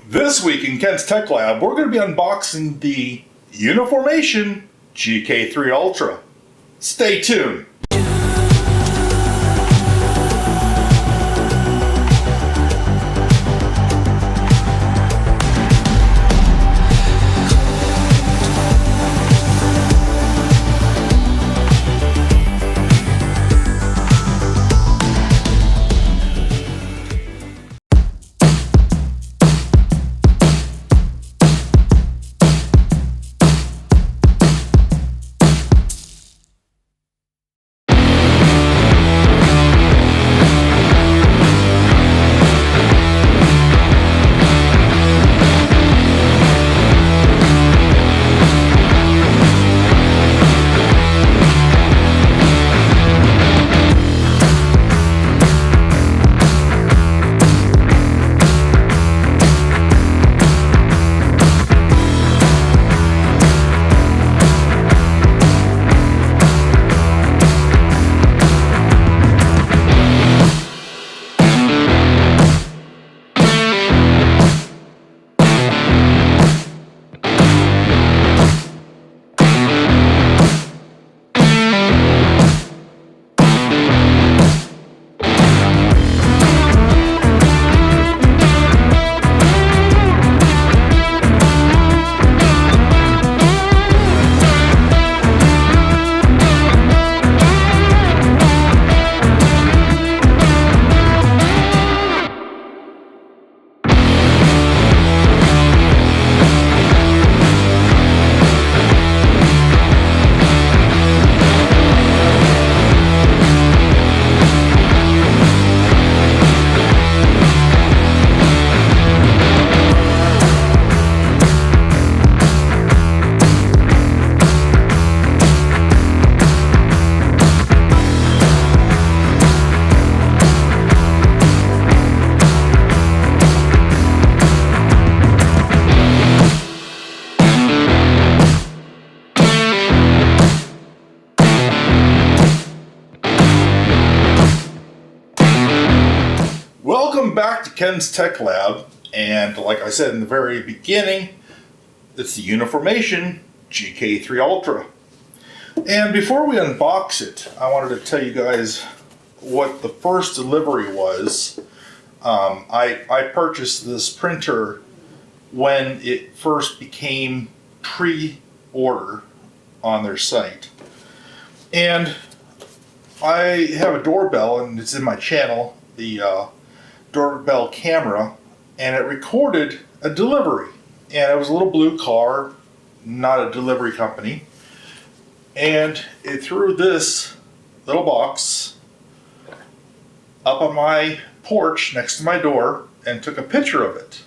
This week in Ken's Tech Lab, we're going to be unboxing the Uniformation GK3 Ultra. Stay tuned. Welcome back to Ken's Tech Lab, and like I said in the very beginning, it's the Uniformation GK3 Ultra. And before we unbox it, I wanted to tell you guys what the first delivery was. I purchased this printer when it first became pre-order on their site. And I have a doorbell, and it's in my channel, the doorbell camera, and it recorded a delivery, and it was a little blue car, not a delivery company, and it threw this little box up on my porch next to my door and took a picture of it.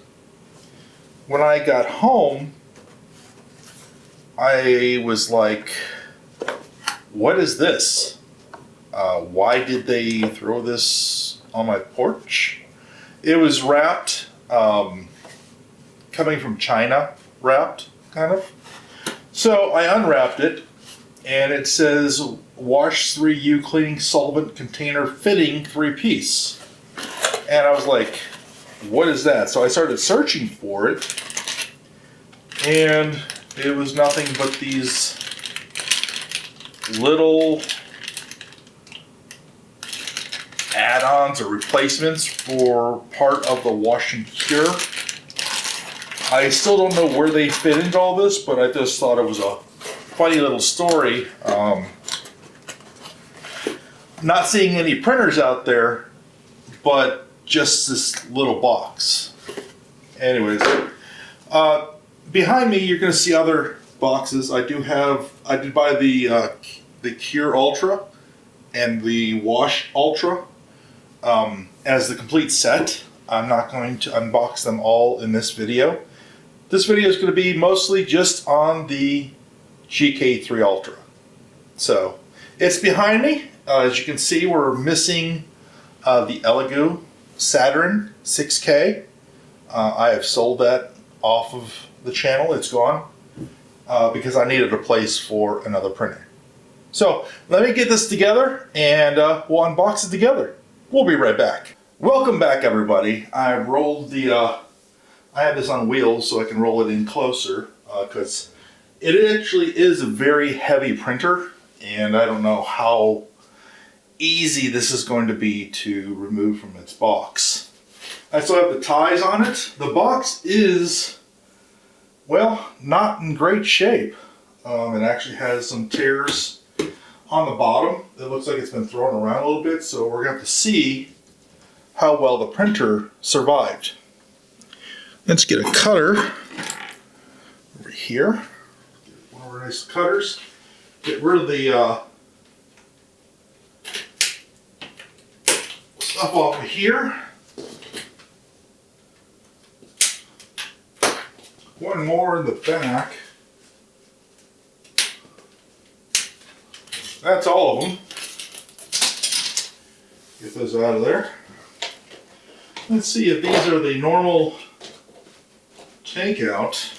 When I got home, I was like, what is this? Why did they throw this on my porch? It was wrapped, coming from China, wrapped, kind of. So I unwrapped it, and it says, Wash 3U Cleaning Solvent Container Fitting 3-piece. And I was like, what is that? So I started searching for it, and it was nothing but these little add-ons or replacements for part of the wash and cure. I still don't know where they fit into all this, but I just thought it was a funny little story. Not seeing any printers out there, but just this little box. Anyways, behind me you're going to see other boxes. I did buy the Cure Ultra and the Wash Ultra as the complete set. I'm not going to unbox them all in this video. This video is going to be mostly just on the GK3 Ultra. So it's behind me. As you can see, we're missing the Elegoo Saturn 6K. I have sold that off of the channel. It's gone because I needed a place for another printer. So let me get this together and we'll unbox it together. We'll be right back. Welcome back, everybody. I rolled the I have this on wheels so I can roll it in closer because it actually is a very heavy printer, and I don't know how easy this is going to be to remove from its box. I still have the ties on it. The box is, well, not in great shape. It actually has some tears on the bottom. It looks like it's been thrown around a little bit, so we're going to have to see how well the printer survived. Let's get a cutter over here. Get one of our nice cutters. Get rid of the stuff off of here. One more in the back. That's all of them. Get those out of there. Let's see if these are the normal takeout.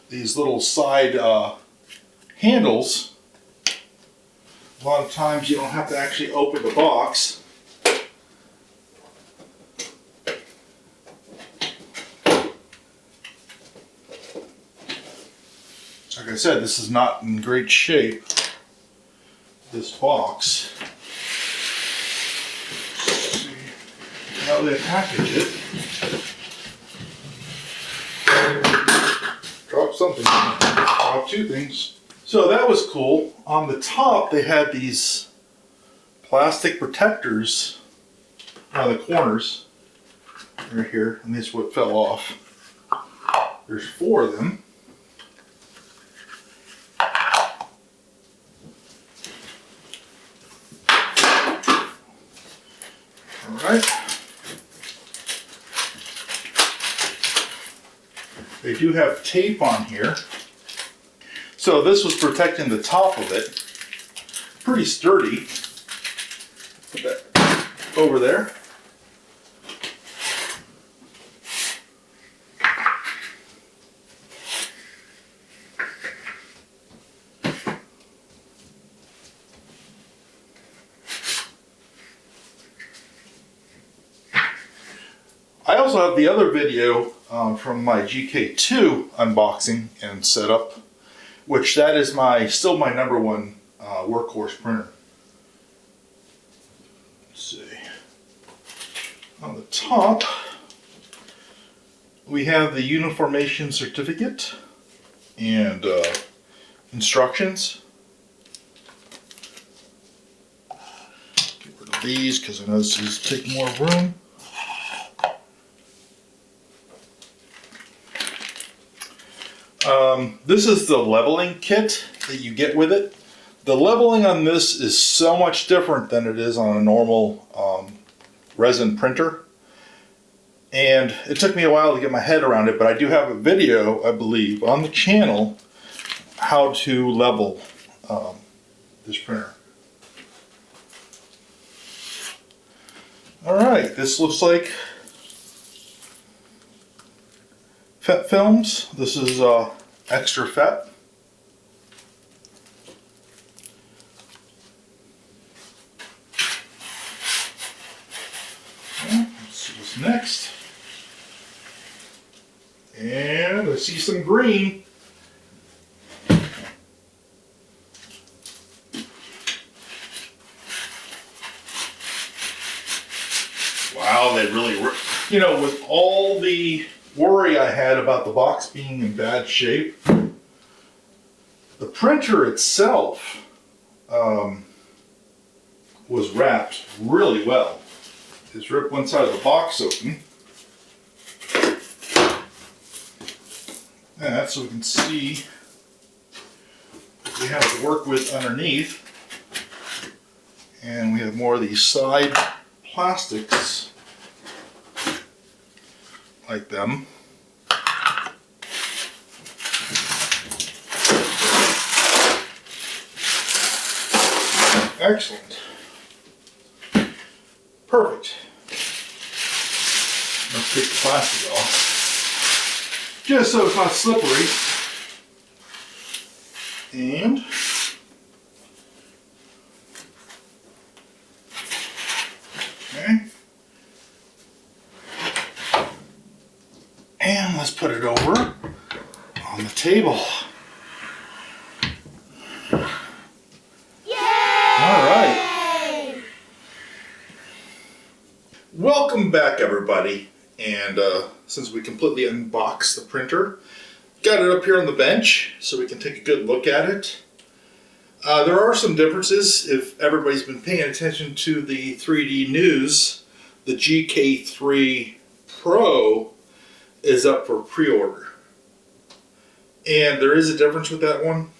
These little side handles. A lot of times you don't have to actually open the box. Like I said, this is not in great shape, this box. Let's see how they package it. Drop something. Drop two things. So that was cool. On the top they had these plastic protectors around the corners right here, and this is what fell off. There's 4 of them. Alright. They do have tape on here. So this was protecting the top of it. Pretty sturdy. Put that over there. I also have the other video from my GK2 unboxing and setup, which that is still my #1 workhorse printer. Let's see. On the top, we have the Uniformation certificate and instructions. Get rid of these because I know this is taking more room. This is the leveling kit that you get with it. The leveling on this is so much different than it is on a normal resin printer. And it took me a while to get my head around it, but I do have a video, I believe, on the channel how to level this printer. Alright, this looks like FET films. This is extra FET. Okay, let's see what's next. And I see some green. Wow, they really were. You know, with all the worry I had about the box being in bad shape, the printer itself was wrapped really well. Just ripped one side of the box open. And that's so we can see what we have to work with underneath. And we have more of these side plastics like them. Excellent. Perfect. Let's take the plastic off, just so it's not slippery. And okay. just put it over on the table. Alright. Welcome back, everybody. And since we completely unboxed the printer, got it up here on the bench so we can take a good look at it. There are some differences. If everybody's been paying attention to the 3D news, the GK3 Pro is up for pre-order. And there is a difference with that one,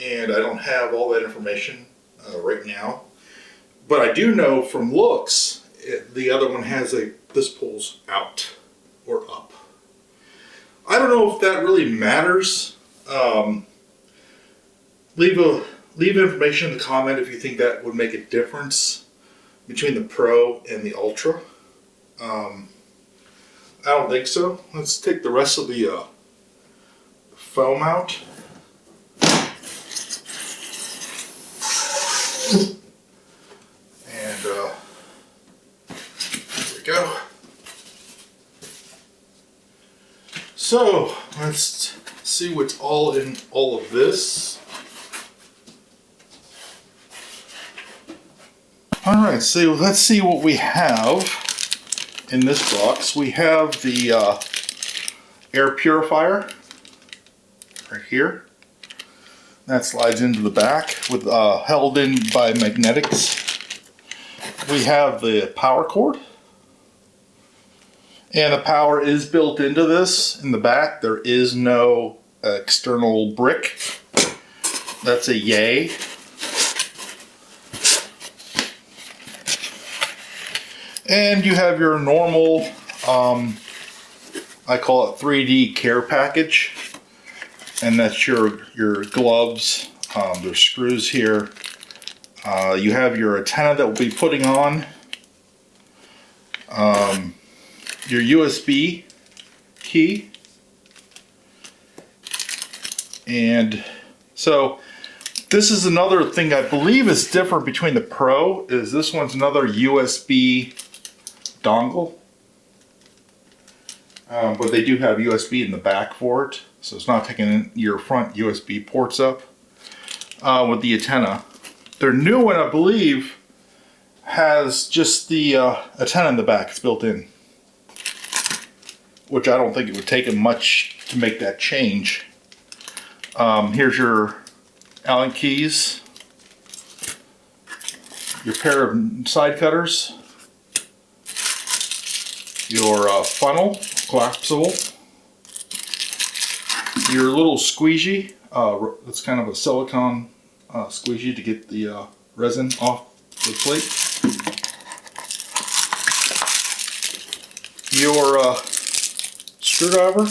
and I don't have all that information right now. But I do know from looks, the other one has this pulls out or up. I don't know if that really matters. Leave information in the comment if you think that would make a difference between the Pro and the Ultra. I don't think so. Let's take the rest of the foam out. And there we go. So let's see what's all in all of this. Alright, so let's see what we have in this box. We have the air purifier right here. That slides into the back with held in by magnetics. We have the power cord. And the power is built into this in the back. There is no external brick. That's a yay. And you have your normal, I call it 3D care package. And that's your gloves. There's screws here. You have your antenna that we'll be putting on. Your USB key. And so this is another thing I believe is different between the Pro, is this one's another USB dongle. But they do have USB in the back for it, so it's not taking your front USB ports up with the antenna. Their new one, I believe, has just the antenna in the back. It's built in, which I don't think it would take them much to make that change. Here's your Allen keys, your pair of side cutters, your funnel, collapsible, your little squeegee, that's kind of a silicone squeegee to get the resin off the plate, your screwdriver,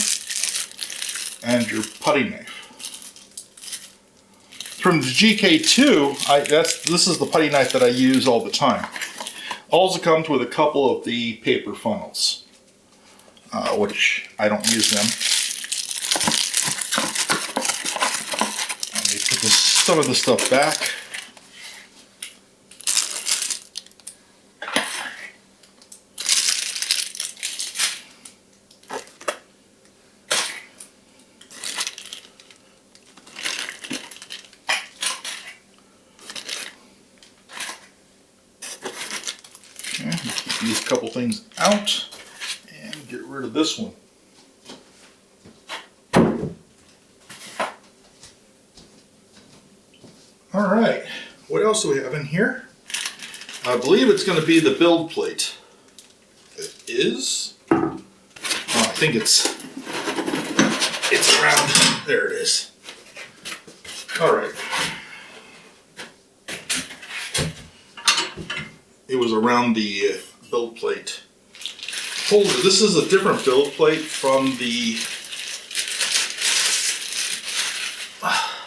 and your putty knife. From the GK2, this is the putty knife that I use all the time. Also comes with a couple of the paper funnels, which I don't use them. Let me put some of the stuff back. These couple things out and get rid of this one. All right, what else do we have in here? I believe it's going to be the build plate. It is. Oh, I think it's around. There it is. All right. It was around the build plate holder. This is a different build plate from the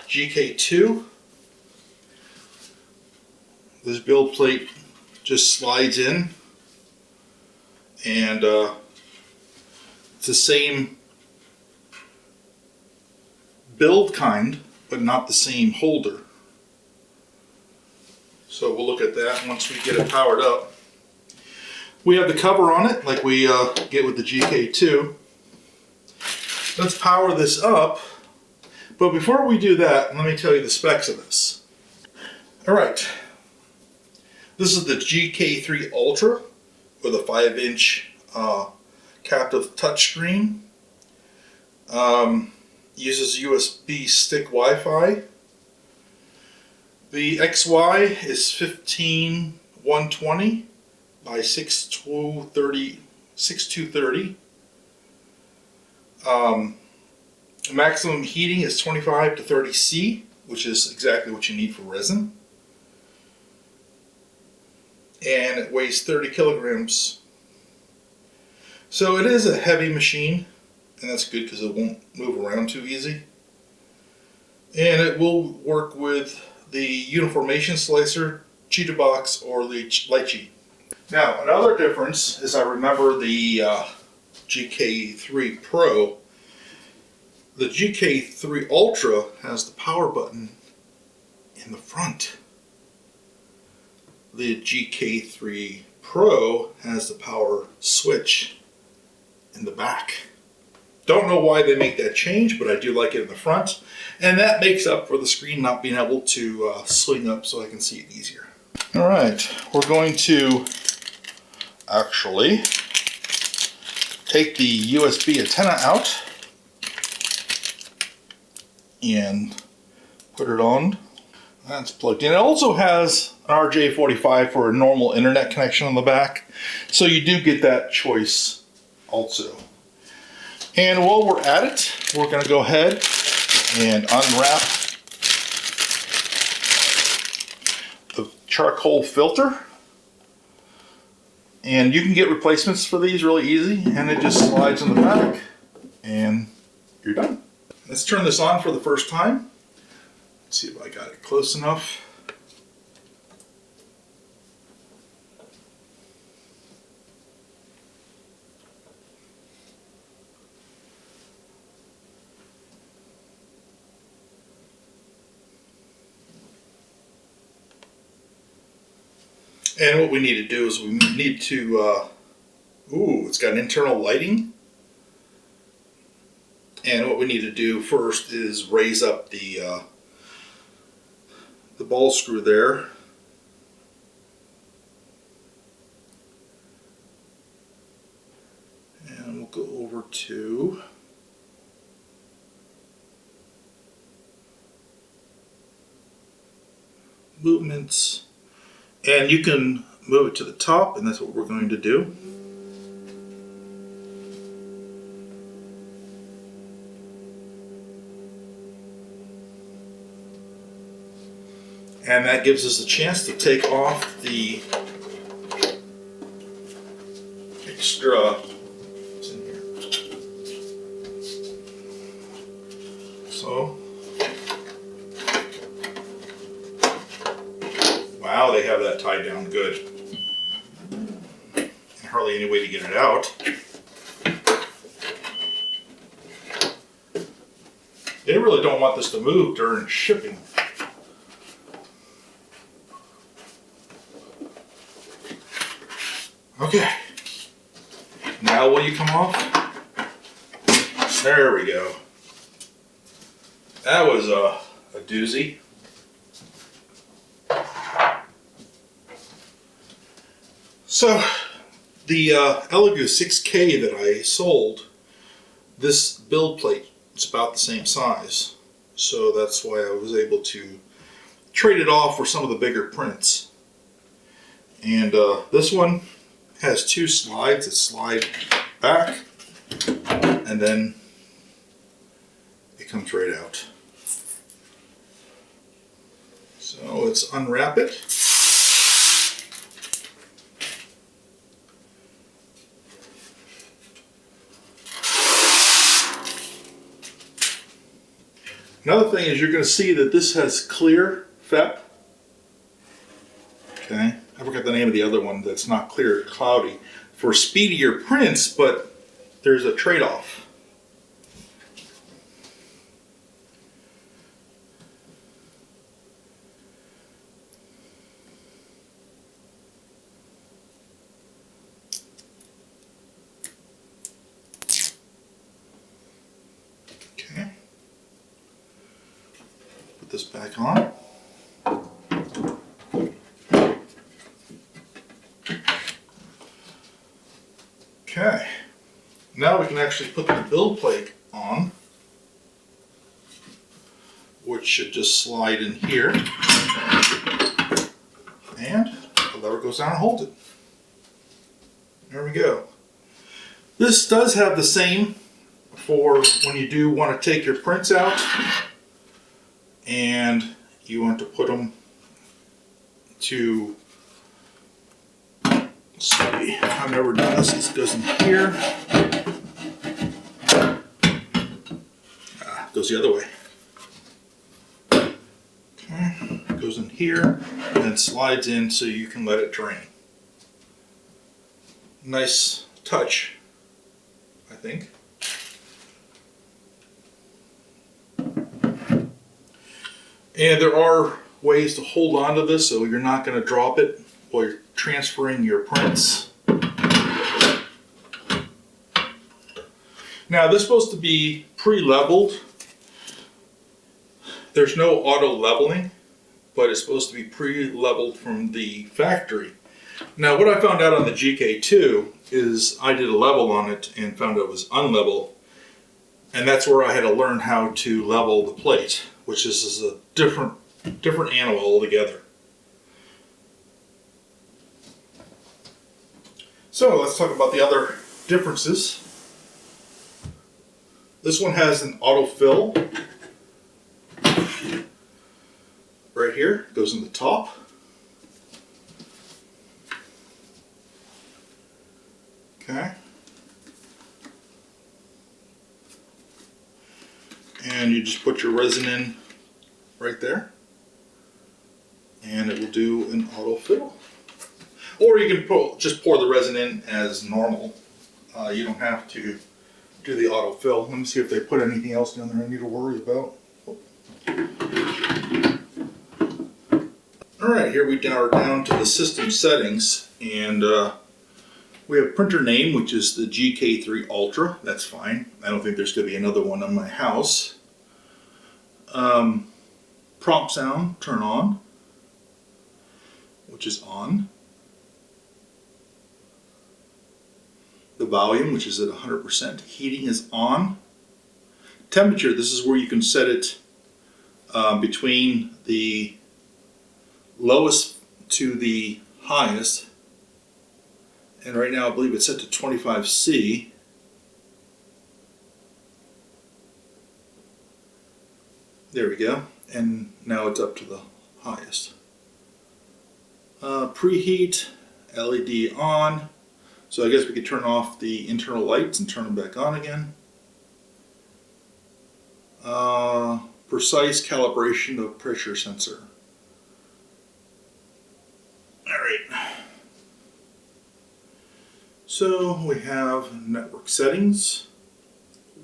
GK2. This build plate just slides in, and it's the same build kind, but not the same holder. So we'll look at that once we get it powered up. We have the cover on it, like we get with the GK2. let's power this up. But before we do that, let me tell you the specs of this. Alright, this is the GK3 Ultra with a 5-inch captive touchscreen. Uses USB stick Wi-Fi. The XY is 15120 by 6230. Maximum heating is 25 to 30 C, which is exactly what you need for resin. And it weighs 30 kilograms. So it is a heavy machine, and that's good because it won't move around too easy. And it will work with the Uniformation slicer, Chitubox, or Lychee. Now, another difference is I remember the GK3 Pro. The GK3 Ultra has the power button in the front. The GK3 Pro has the power switch in the back. Don't know why they make that change, but I do like it in the front. And that makes up for the screen not being able to swing up so I can see it easier. Alright, we're going to actually take the USB antenna out and put it on. That's plugged in. It also has an RJ45 for a normal internet connection on the back, so you do get that choice also. And while we're at it, we're going to go ahead and unwrap the charcoal filter. And you can get replacements for these really easy, and it just slides in the back and you're done. Let's turn this on for the first time. Let's see if I got it close enough. And what we need to do is we need to, it's got internal lighting. And what we need to do first is raise up the ball screw there. And we'll go over to movements. And you can move it to the top, and that's what we're going to do. And that gives us a chance to take off the extra, what's in here. So, wow, they have that tied down good. And hardly any way to get it out. They really don't want this to move during shipping. Okay, now will you come off? There we go. That was a doozy. So, the Elegoo 6K that I sold, this build plate is about the same size. So that's why I was able to trade it off for some of the bigger prints. And this one has two slides that slide back, and then it comes right out. So let's unwrap it. Another thing is you're going to see that this has clear FEP. Okay. I forgot the name of the other one that's not clear, cloudy, for speedier prints, but there's a trade-off. this back on. Okay, now we can actually put the build plate on, which should just slide in here, and the lever goes down and holds it. There we go. This does have the same for when you do want to take your prints out and you want to put them to, let's see, I've never done this. This goes in here. Goes the other way. Okay, goes in here and then slides in so you can let it drain. Nice touch, I think. And there are ways to hold on to this so you're not going to drop it while you're transferring your prints. Now this is supposed to be pre-leveled. There's no auto leveling, but it's supposed to be pre-leveled from the factory. Now what I found out on the GK2 is I did a level on it and found it was unlevel, and that's where I had to learn how to level the plate, which is a different animal altogether. So let's talk about the other differences. This one has an autofill right here, goes in the top. Okay. And you just put your resin in right there, and it will do an autofill. Or you can just pour the resin in as normal. You don't have to do the autofill. Let me see if they put anything else down there I need to worry about. Alright, here we are down to the system settings, and we have printer name, which is the GK3 Ultra. That's fine. I don't think there's going to be another one on my house. Prompt sound, turn on, which is on. The volume, which is at 100%. Heating is on. Temperature, this is where you can set it between the lowest to the highest. And right now I believe it's set to 25°C. There we go. And now it's up to the highest. Preheat, LED on. So I guess we could turn off the internal lights and turn them back on again. Precise calibration of pressure sensor. Alright. So we have network settings,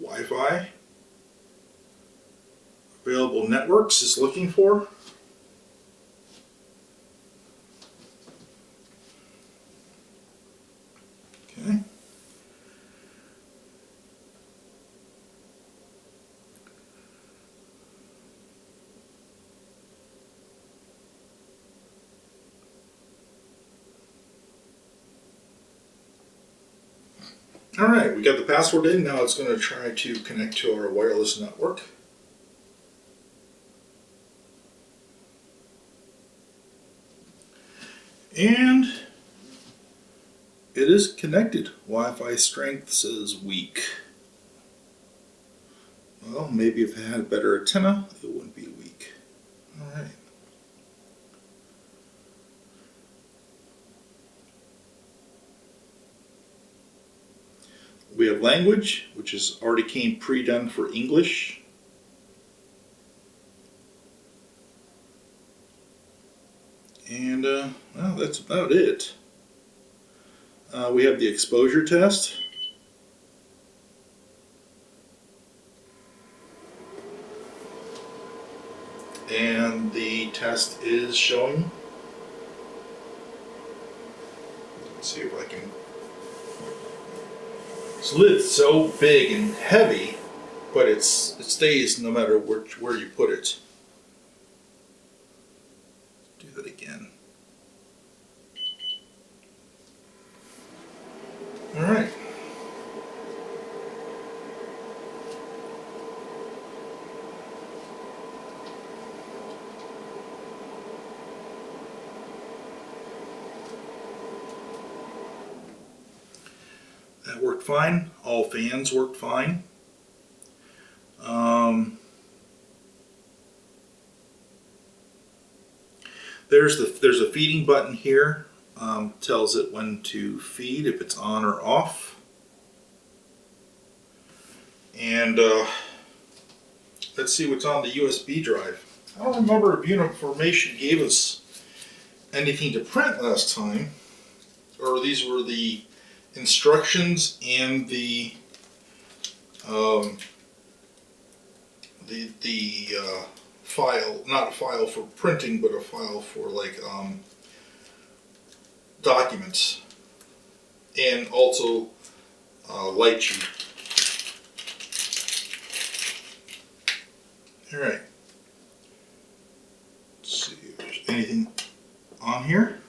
Wi-Fi, available networks is looking for. Okay. All right, we got the password in. Now it's going to try to connect to our wireless network. And it is connected. Wi-Fi strength says weak. Well, maybe if it had a better antenna, it wouldn't be weak. All right. We have language, which is already came pre-done for English. And well, that's about it. We have the exposure test. And the test is showing. Let's see if I can. This lid's so big and heavy, but it stays no matter where you put it. All right. That worked fine. All fans worked fine. There's a feeding button here. Tells it when to feed, if it's on or off. And let's see what's on the USB drive. I don't remember if Uniformation gave us anything to print last time, or these were the instructions and the file, not a file for printing, but a file for like documents, and also Lychee. All right. Let's see if there's anything on here.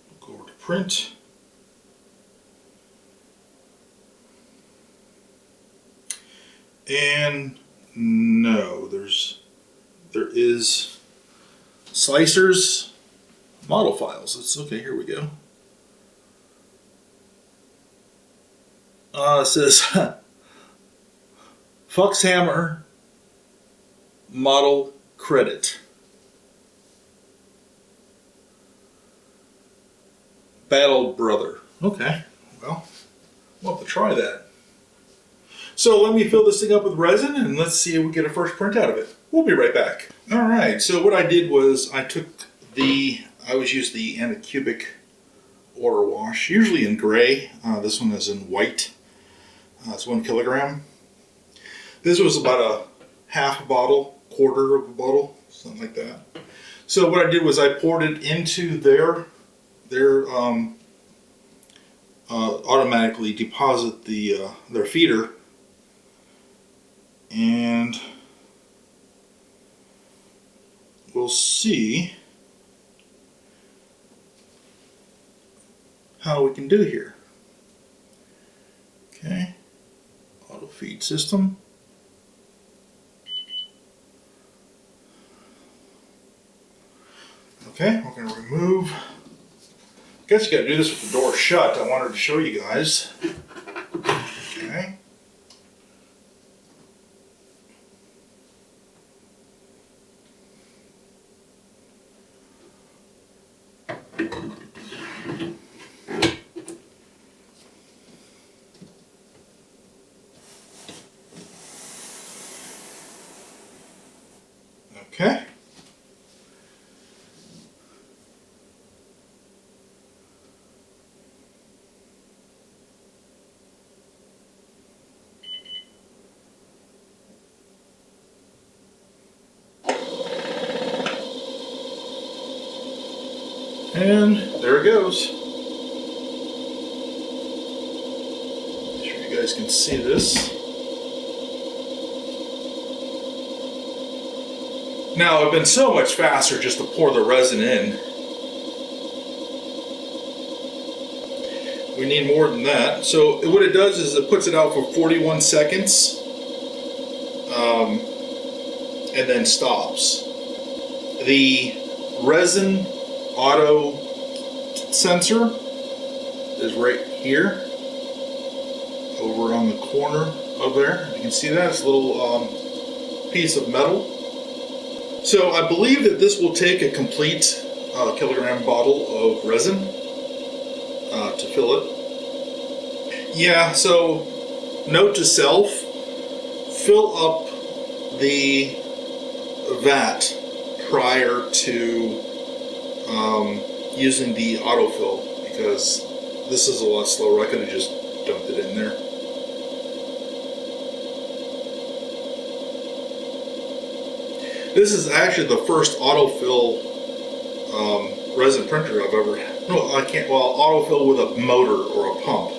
We'll go over to print. And no, there is slicers, model files. It's okay. Here we go. It says Foxhammer model credit. Battle Brother. Okay, well, we'll have to try that. So let me fill this thing up with resin and let's see if we get a first print out of it. We'll be right back. All right, so what I did was I always use the anacubic water wash, usually in gray. This one is in white. It's 1 kilogram. This was about a half a bottle, quarter of a bottle, something like that. So what I did was I poured it into their automatically deposit their feeder. And we'll see how we can do here. Okay, auto feed system. Okay, we're going to remove. I guess you got to do this with the door shut. I wanted to show you guys. Okay. Okay. And there it goes. Make sure you guys can see this. Now, it would have been so much faster just to pour the resin in. We need more than that. So what it does is it puts it out for 41 seconds and then stops. The resin auto sensor is right here over on the corner of there. You can see that. It's a little piece of metal. So I believe that this will take a complete kilogram bottle of resin to fill it. Yeah, so note to self, fill up the vat prior to using the autofill, because this is a lot slower. I could have just dumped it in there. This is actually the first autofill resin printer I've ever had. No, I can't. Well, autofill with a motor or a pump.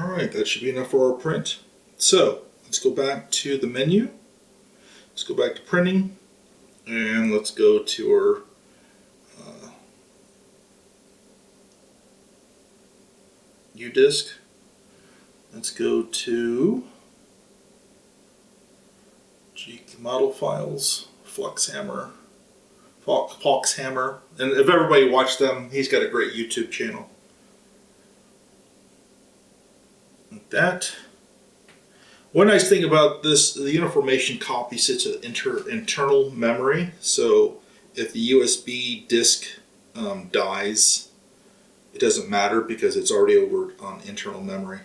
All right, that should be enough for our print. So let's go back to the menu. Let's go back to printing, and let's go to our U-disk. Let's go to model files, Fluxhammer, Foxhammer. And if everybody watched them, he's got a great YouTube channel. Like that. One nice thing about this, the Uniformation copy sits at internal memory. So if the USB disk dies, it doesn't matter because it's already over on internal memory.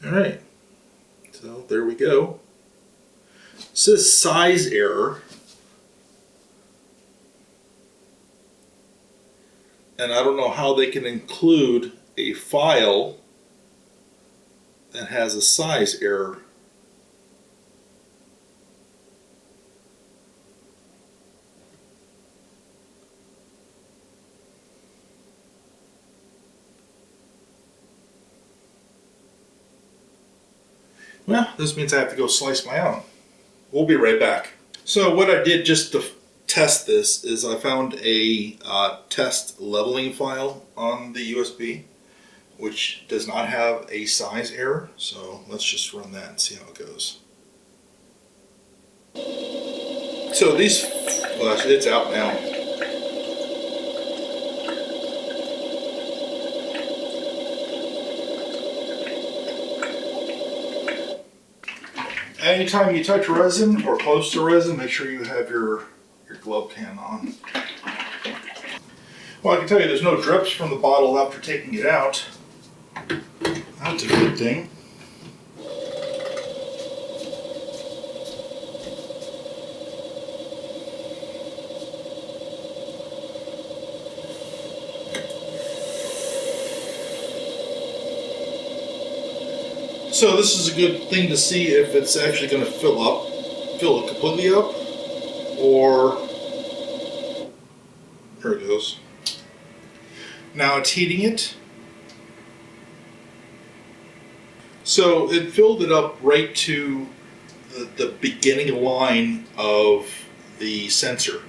Alright, so there we go. It says size error. And I don't know how they can include a file that has a size error. Well, this means I have to go slice my own. We'll be right back. So what I did just to test this is I found a test leveling file on the USB, which does not have a size error. So let's just run that and see how it goes. So these, well, it's out now. Anytime you touch resin or close to resin, make sure you have your glove hand on. Well, I can tell you there's no drips from the bottle after taking it out. That's a good thing. So this is a good thing to see if it's actually going to fill it completely up, or there it goes. Now it's heating it. So it filled it up right to the beginning line of the sensor,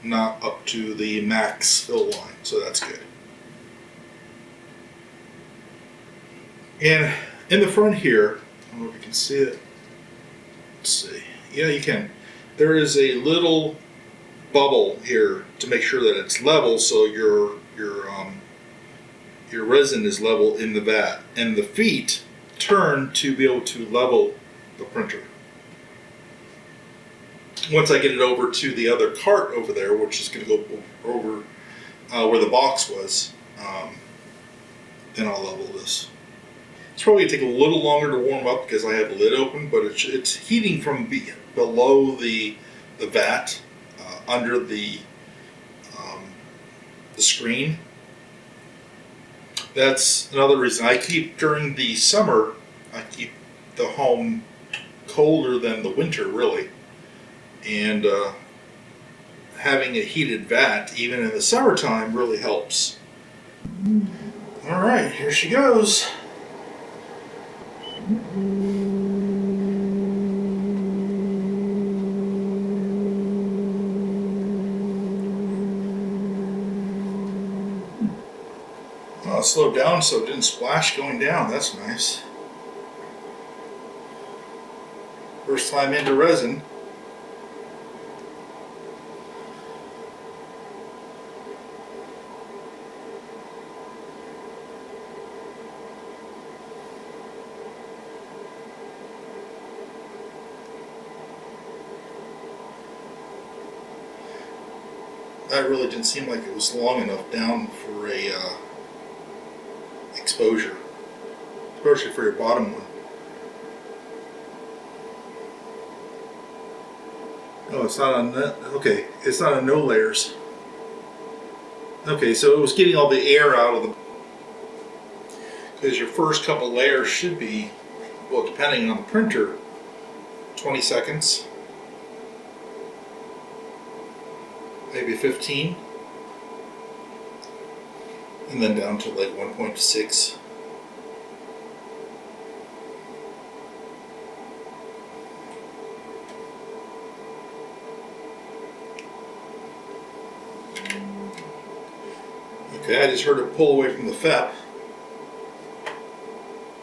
not up to the max fill line, so that's good. And in the front here, I don't know if you can see it. Let's see. Yeah, you can. There is a little bubble here to make sure that it's level, so your resin is level in the vat, and the feet turn to be able to level the printer. Once I get it over to the other cart over there, which is going to go over where the box was, then I'll level this. It's probably going to take a little longer to warm up because I have the lid open, but it's heating from below the vat, under the screen. That's another reason I keep, during the summer, I keep the home colder than the winter, really. And having a heated vat, even in the summertime, really helps. All right, here she goes. Oh, it slowed down so it didn't splash going down. That's nice. First time into resin. That really didn't seem like it was long enough down for a exposure, especially for your bottom one. Oh, it's not on that. Okay, it's not on no layers. Okay, so it was getting all the air out of the, because your first couple layers should be, well, depending on the printer, 20 seconds. Maybe 15, and then down to like 1.6. Okay, I just heard it pull away from the FEP.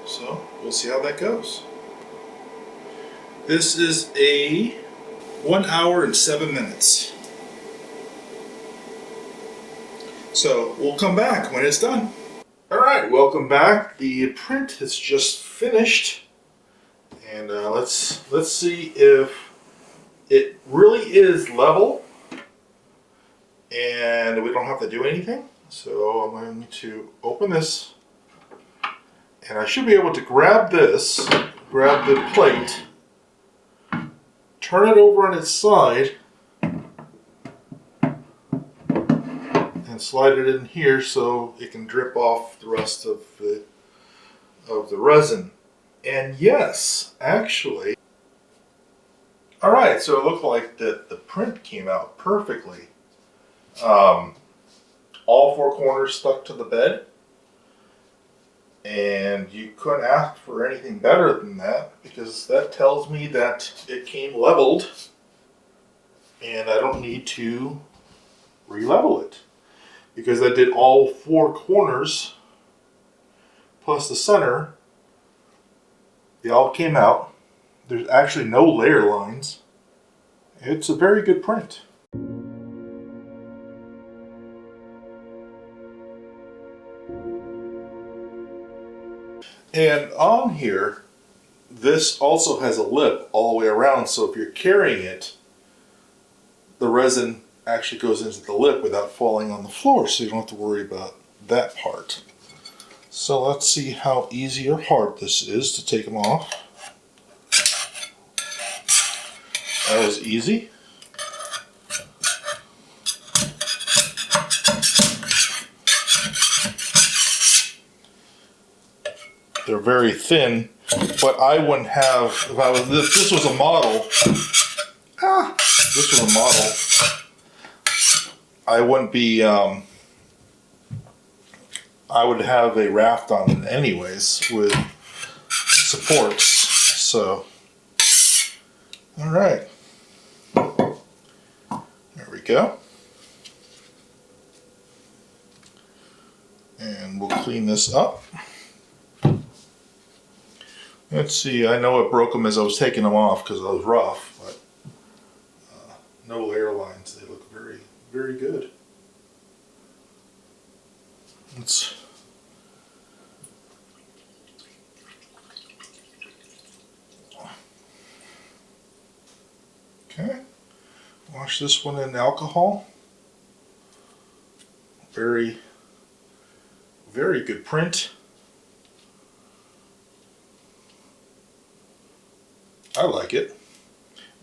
So we'll see how that goes. This is a 1 hour and 7 minutes. So we'll come back when it's done. Alright, welcome back. The print has just finished. And let's see if it really is level. And we don't have to do anything. So I'm going to open this. And I should be able to grab this, grab the plate, turn it over on its side, and slide it in here so it can drip off the rest of the resin. And yes, actually, alright, so it looked like the print came out perfectly. All four corners stuck to the bed. And you couldn't ask for anything better than that, because that tells me that it came leveled and I don't need to re-level it, because I did all four corners plus the center. They all came out. There's actually no layer lines. It's a very good print. And on here, this also has a lip all the way around, so if you're carrying it, the resin actually goes into the lip without falling on the floor, so you don't have to worry about that part. So let's see how easy or hard this is to take them off. That was easy. They're very thin, but I wouldn't have, if this was a model, I wouldn't be, I would have a raft on it anyways with supports. So, alright, there we go. And we'll clean this up. Let's see, I know it broke them as I was taking them off because I was rough, but no layer lines. They look very, very good. Okay, wash this one in alcohol. Very, very good print. I like it.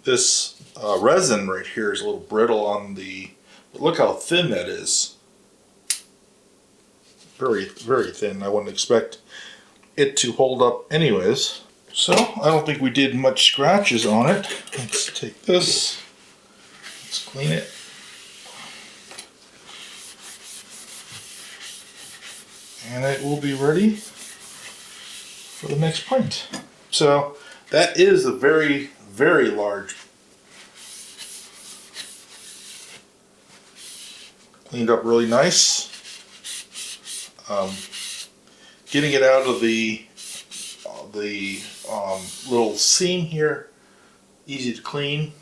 This resin right here is a little brittle on the, but look how thin that is. Very, very thin. I wouldn't expect it to hold up anyways. So I don't think we did much scratches on it. Let's take this, let's clean it. And it will be ready for the next print. So that is a very, very large. Cleaned up really nice. Getting it out of the little seam here, easy to clean.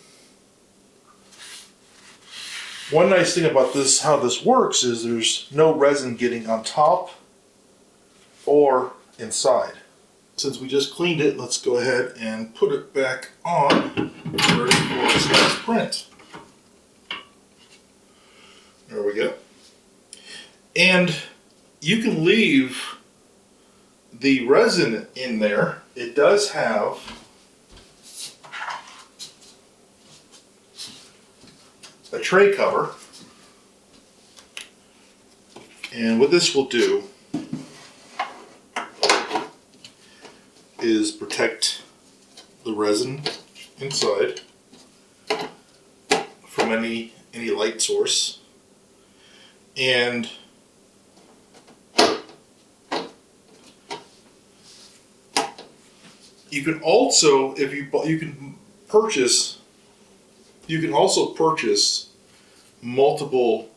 One nice thing about this, how this works, is there's no resin getting on top or inside. Since we just cleaned it, let's go ahead and put it back on, ready for its next print. There we go. And you can leave the resin in there. It does have a tray cover. And what this will do is protect the resin inside from any light source. And you can also, if you can also purchase multiple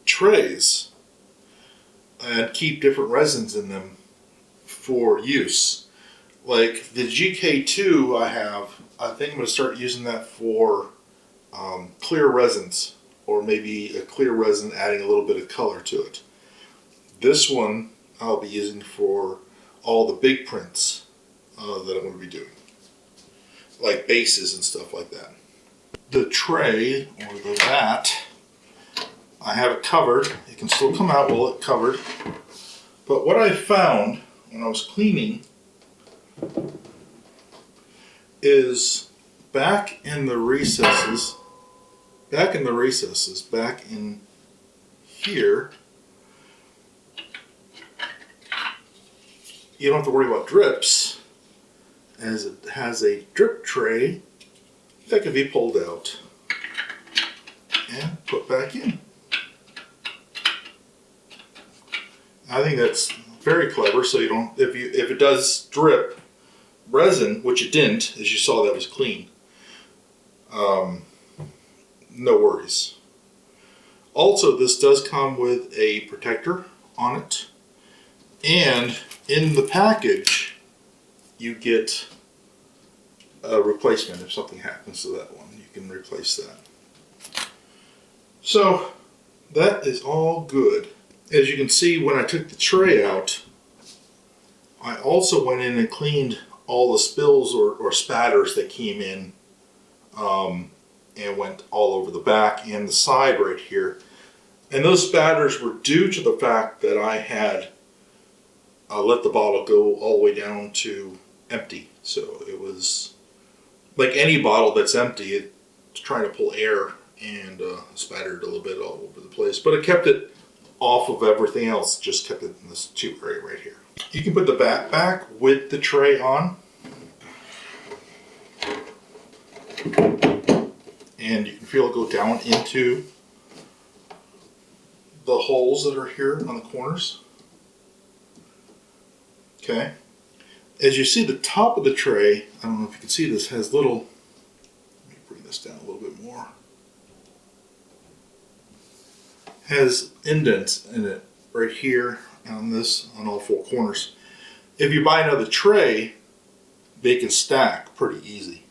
trays and keep different resins in them for use. Like the GK2 I think I'm going to start using that for clear resins, or maybe a clear resin adding a little bit of color to it. This one I'll be using for all the big prints that I'm going to be doing, like bases and stuff like that. The tray, or the vat, I have it covered. It can still come out while it's covered. But what I found when I was cleaning is back in the recesses, back in here, you don't have to worry about drips, as it has a drip tray that can be pulled out and put back in. I think that's very clever, so you don't, if it does drip resin, which it didn't, as you saw, that was clean, no worries. Also, this does come with a protector on it, and in the package you get a replacement if something happens to that one. You can replace that. So that is all good. As you can see, when I took the tray out, I also went in and cleaned all the spills or spatters that came in and went all over the back and the side right here. And those spatters were due to the fact that I had let the bottle go all the way down to empty. So it was like any bottle that's empty, it's trying to pull air and spattered a little bit all over the place. But it kept it off of everything else, just kept it in this tube area right here. You can put the bat back with the tray on, and you can feel it go down into the holes that are here on the corners. Okay. As you see, the top of the tray, I don't know if you can see this, has little, let me bring this down a little bit more, has indents in it right here on this, on all four corners. If you buy another tray, they can stack pretty easy.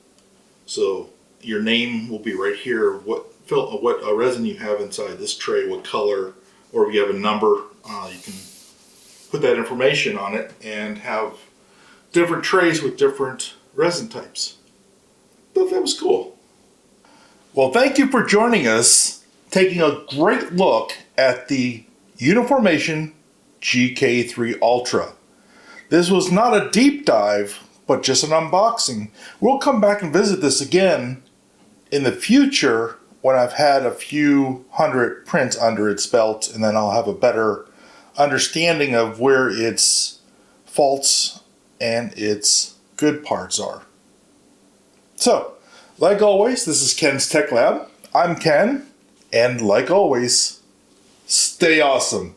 So your name will be right here, what resin you have inside this tray, what color, or if you have a number, you can put that information on it and have different trays with different resin types. Thought that was cool. Well, thank you for joining us, taking a great look at the Uniformation GK3 Ultra. This was not a deep dive, but just an unboxing. We'll come back and visit this again in the future when I've had a few hundred prints under its belt, and then I'll have a better understanding of where its faults and its good parts are. So, like always, this is Ken's Tech Lab. I'm Ken, and like always, stay awesome.